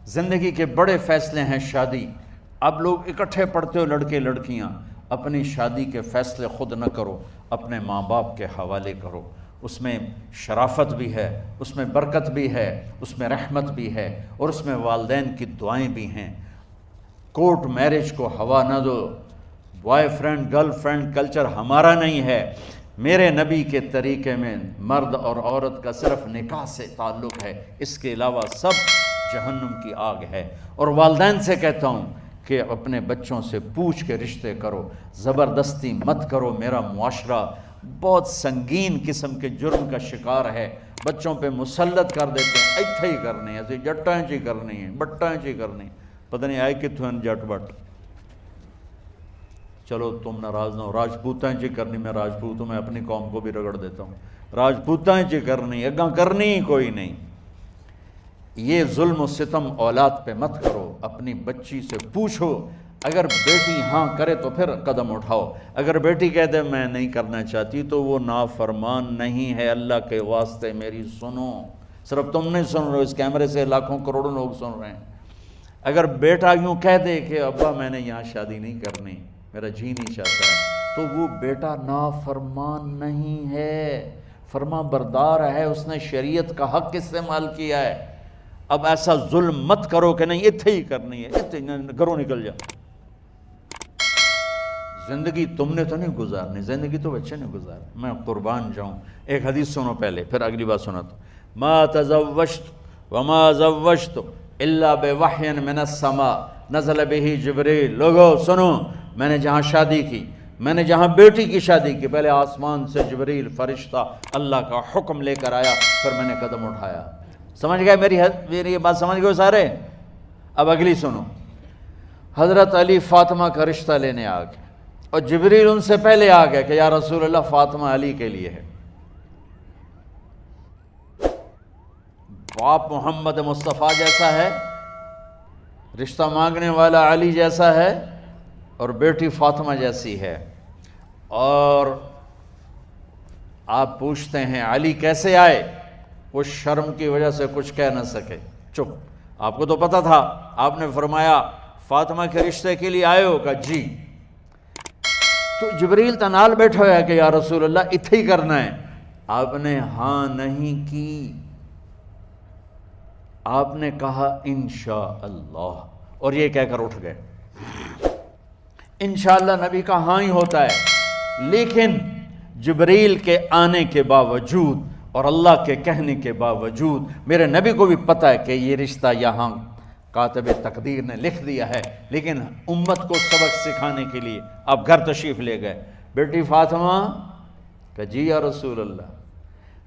زندگی کے بڑے فیصلے ہیں شادی. اب لوگ اکٹھے پڑھتے ہو لڑکے لڑکیاں. اپنی شادی کے فیصلے خود نہ کرو، اپنے ماں باپ کے حوالے کرو. اس میں شرافت بھی ہے، اس میں برکت بھی ہے، اس میں رحمت بھی ہے، اور اس میں والدین کی دعائیں بھی ہیں. کورٹ میرج کو ہوا نہ دو. Boyfriend girlfriend culture ہمارا نہیں ہے. میرے نبی کے طریقے میں مرد اور عورت کا صرف نکاح سے تعلق ہے، اس کے علاوہ سب جہنم کی آگ ہے. اور والدین سے کہتا ہوں کہ اپنے بچوں سے پوچھ کے رشتے کرو، زبردستی مت کرو. میرا معاشرہ بہت سنگین قسم کے جرم کا شکار ہے. بچوں پہ مسلط کر دیتے ہیں، ایتھے ہی کرنی ہے، جٹاں چی کرنی ہے، بٹاں چی کرنی. پتہ نہیں آئے کتوں ہیں جٹ بٹ. چلو تم ناراض نہ ہو، راجپوتاں چی کرنی. میں راجپوت ہوں، میں اپنی قوم کو بھی رگڑ دیتا ہوں. راجپوتاں چی کرنی، اگاں کرنی ہی کوئی نہیں. یہ ظلم و ستم اولاد پہ مت کرو. اپنی بچی سے پوچھو، اگر بیٹی ہاں کرے تو پھر قدم اٹھاؤ. اگر بیٹی کہہ دے میں نہیں کرنا چاہتی تو وہ نافرمان نہیں ہے. اللہ کے واسطے میری سنو. صرف تم نہیں سن رہے ہو، اس کیمرے سے لاکھوں کروڑوں لوگ سن رہے ہیں. اگر بیٹا یوں کہہ دے کہ ابا میں نے یہاں شادی نہیں کرنی، میرا جی نہیں چاہتا ہے، تو وہ بیٹا نافرمان نہیں ہے، فرما بردار ہے. اس نے شریعت کا حق استعمال کیا ہے. اب ایسا ظلم مت کرو کہ نہیں اتھے ہی کرنی ہے، اتھے گھروں نکل جا. زندگی تم نے تو نہیں گزارنی، زندگی تو بچے نے گزارنی. میں قربان جاؤں. ایک حدیث سنو پہلے، پھر اگلی بات سناتا ہوں. ما تزوجت وما زوجت الا بوحی من السماء نزل به جبریل. لوگو سنو، میں نے جہاں شادی کی، میں نے جہاں بیٹی کی شادی کی، پہلے آسمان سے جبریل فرشتہ اللہ کا حکم لے کر آیا، پھر میں نے قدم اٹھایا. سمجھ گئے میری یہ بات؟ سمجھ گئے سارے؟ اب اگلی سنو. حضرت علی فاطمہ کا رشتہ لینے آ گئے، اور جبریل ان سے پہلے آ گئے کہ یا رسول اللہ فاطمہ علی کے لیے ہے. باپ محمد مصطفیٰ جیسا ہے، رشتہ مانگنے والا علی جیسا ہے، اور بیٹی فاطمہ جیسی ہے. اور آپ پوچھتے ہیں علی کیسے آئے؟ وہ شرم کی وجہ سے کچھ کہہ نہ سکے، چپ. آپ کو تو پتہ تھا. آپ نے فرمایا فاطمہ کے رشتے کے لیے آئے ہو؟ کہا جی. تو جبریل تنال بیٹھا ہوا ہے کہ یا رسول اللہ اتھے ہی کرنا ہے. آپ نے ہاں نہیں کی، آپ نے کہا انشاءاللہ، اور یہ کہہ کر اٹھ گئے. انشاءاللہ نبی کا ہاں ہی ہوتا ہے. لیکن جبریل کے آنے کے باوجود اور اللہ کے کہنے کے باوجود میرے نبی کو بھی پتہ ہے کہ یہ رشتہ یہاں کاتب تقدیر نے لکھ دیا ہے. لیکن امت کو سبق سکھانے کے لیے آپ گھر تشریف لے گئے. بیٹی فاطمہ کہ جی یا رسول اللہ.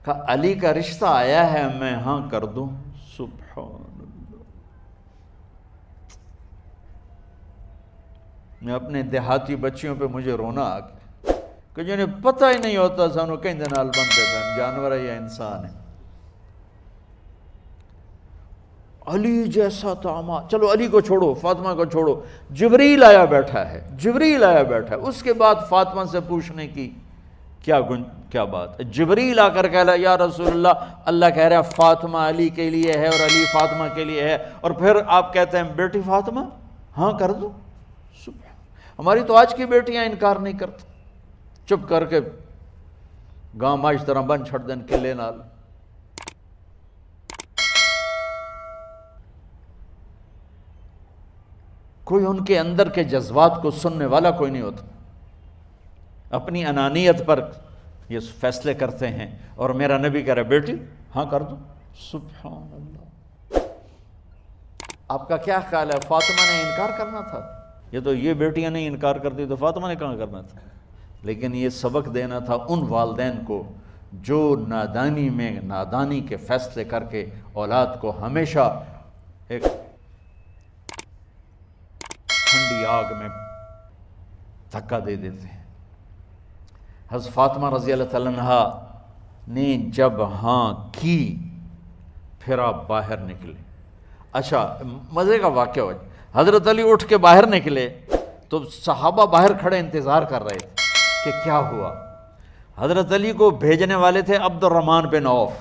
کہا علی کا رشتہ آیا ہے، میں ہاں کر دوں؟ سبحان اللہ. میں اپنے دیہاتی بچیوں پہ مجھے رونا آ گیا کہ جنہیں پتہ ہی نہیں ہوتا سانو کہیں نال بن دیتا جانور ہے یا انسان ہے. علی جیسا داماد. چلو علی کو چھوڑو، فاطمہ کو چھوڑو، جبریل آیا بیٹھا ہے، جبریل آیا بیٹھا ہے. اس کے بعد فاطمہ سے پوچھنے کی کیا بات ہے؟ جبریل آ کر کہہ یا رسول اللہ، اللہ کہہ رہا ہے فاطمہ علی کے لیے ہے اور علی فاطمہ کے لیے ہے، اور پھر آپ کہتے ہیں بیٹی فاطمہ ہاں کر دو. ہماری تو آج کی بیٹیاں انکار نہیں کرتی، چپ کر کے گاں ماج طرح بن چھڑ دین قلعے نال. کوئی ان کے اندر کے جذبات کو سننے والا کوئی نہیں ہوتا. اپنی انانیت پر یہ فیصلے کرتے ہیں. اور میرا نبی کہہ رہا ہے بیٹی ہاں کر دو. سبحان اللہ. آپ کا کیا خیال ہے فاطمہ نے انکار کرنا تھا؟ یہ بیٹیاں نہیں انکار کرتی تو فاطمہ نے کہاں کرنا تھا؟ لیکن یہ سبق دینا تھا ان والدین کو جو نادانی میں نادانی کے فیصلے کر کے اولاد کو ہمیشہ ایک ٹھنڈی آگ میں دھکا دے دیتے ہیں. حضرت فاطمہ رضی اللہ تعالیٰ عنہا نے جب ہاں کی پھر آپ باہر نکلے. اچھا مزے کا واقعہ ہو. حضرت علی اٹھ کے باہر نکلے تو صحابہ باہر کھڑے انتظار کر رہے تھے کہ کیا ہوا. حضرت علی کو بھیجنے والے تھے عبد الرحمن بن عوف.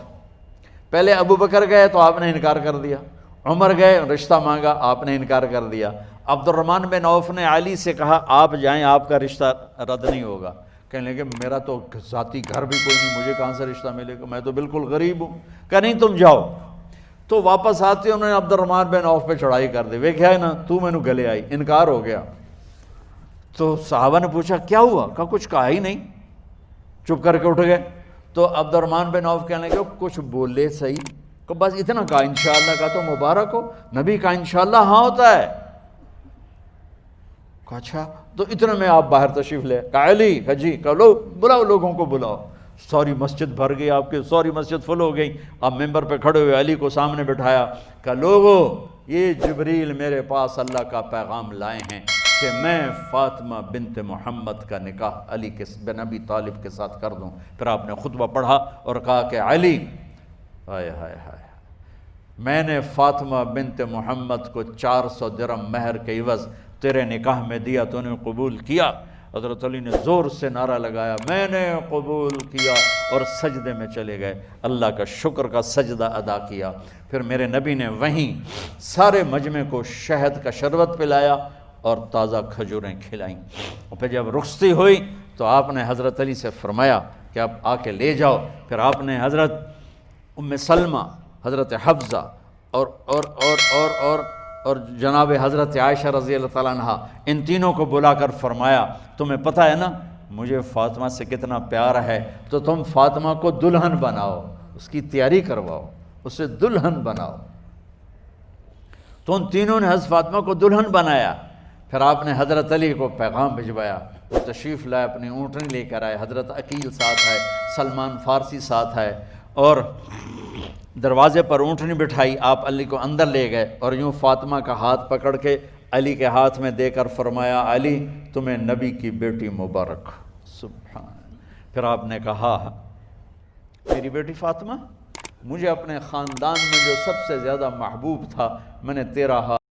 پہلے ابو بکر گئے تو آپ نے انکار کر دیا، عمر گئے رشتہ مانگا، آپ نے انکار کر دیا. عبد الرحمن بن عوف نے علی سے کہا آپ جائیں، آپ کا رشتہ رد نہیں ہوگا. کہنے لگے میرا تو ذاتی گھر بھی کوئی نہیں، مجھے کہاں سے رشتہ ملے گا، میں تو بالکل غریب ہوں. کہا نہیں تم جاؤ. تو واپس آتے انہوں نے عبد الرحمن بن عوف پہ چڑھائی کر دی. ویکھیا ہے نا تو میں نو گلے آئی، انکار ہو گیا. تو صحابہ نے پوچھا کیا ہوا؟ کہا کچھ کہا ہی نہیں، چپ کر کے اٹھ گئے. تو عبد الرحمن بن عوف کہنے لگے کچھ بولے صحیح، کہ بس اتنا کہا انشاءاللہ. کہا تو مبارک ہو، نبی کا انشاءاللہ ہاں ہوتا ہے. کہا اچھا تو اتنے میں آپ باہر تشریف لے. کہا علی، کہا جی، کہا لو بلاؤ، لوگوں کو بلاؤ. ساری مسجد بھر گئی، آپ کی ساری مسجد فل ہو گئی. آپ ممبر پہ کھڑے ہوئے علی کو سامنے بٹھایا. کہا لوگو یہ جبریل میرے پاس اللہ کا پیغام لائے ہیں کہ میں فاطمہ بنت محمد کا نکاح علی کے بن ابی طالب کے ساتھ کر دوں. پھر آپ نے خطبہ پڑھا اور کہا کہ علی، ہائے ہائے ہائے، میں نے فاطمہ بنت محمد کو 400 درہم مہر کے عوض تیرے نکاح میں دیا، تو نے قبول کیا؟ حضرت علی نے زور سے نعرہ لگایا میں نے قبول کیا، اور سجدے میں چلے گئے، اللہ کا شکر کا سجدہ ادا کیا. پھر میرے نبی نے وہیں سارے مجمع کو شہد کا شربت پلایا اور تازہ کھجوریں کھلائیں. اور پھر جب رخصتی ہوئی تو آپ نے حضرت علی سے فرمایا کہ آپ آ کے لے جاؤ. پھر آپ نے حضرت ام سلمہ، حضرت حفصہ اور جناب حضرت عائشہ رضی اللہ تعالیٰ عنہ، ان تینوں کو بلا کر فرمایا تمہیں پتہ ہے نا مجھے فاطمہ سے کتنا پیار ہے، تو تم فاطمہ کو دلہن بناؤ، اس کی تیاری کرواؤ، اسے دلہن بناؤ. تو ان تینوں نے حضرت فاطمہ کو دلہن بنایا. پھر آپ نے حضرت علی کو پیغام بھجوایا، وہ تشریف لائے، اپنی اونٹنی لے کر آئے. حضرت عقیل ساتھ ہے، سلمان فارسی ساتھ ہے، اور دروازے پر اونٹنی بٹھائی. آپ علی کو اندر لے گئے اور یوں فاطمہ کا ہاتھ پکڑ کے علی کے ہاتھ میں دے کر فرمایا علی تمہیں نبی کی بیٹی مبارک. سبحان. پھر آپ نے کہا میری بیٹی فاطمہ، مجھے اپنے خاندان میں جو سب سے زیادہ محبوب تھا میں نے تیرا ہاتھ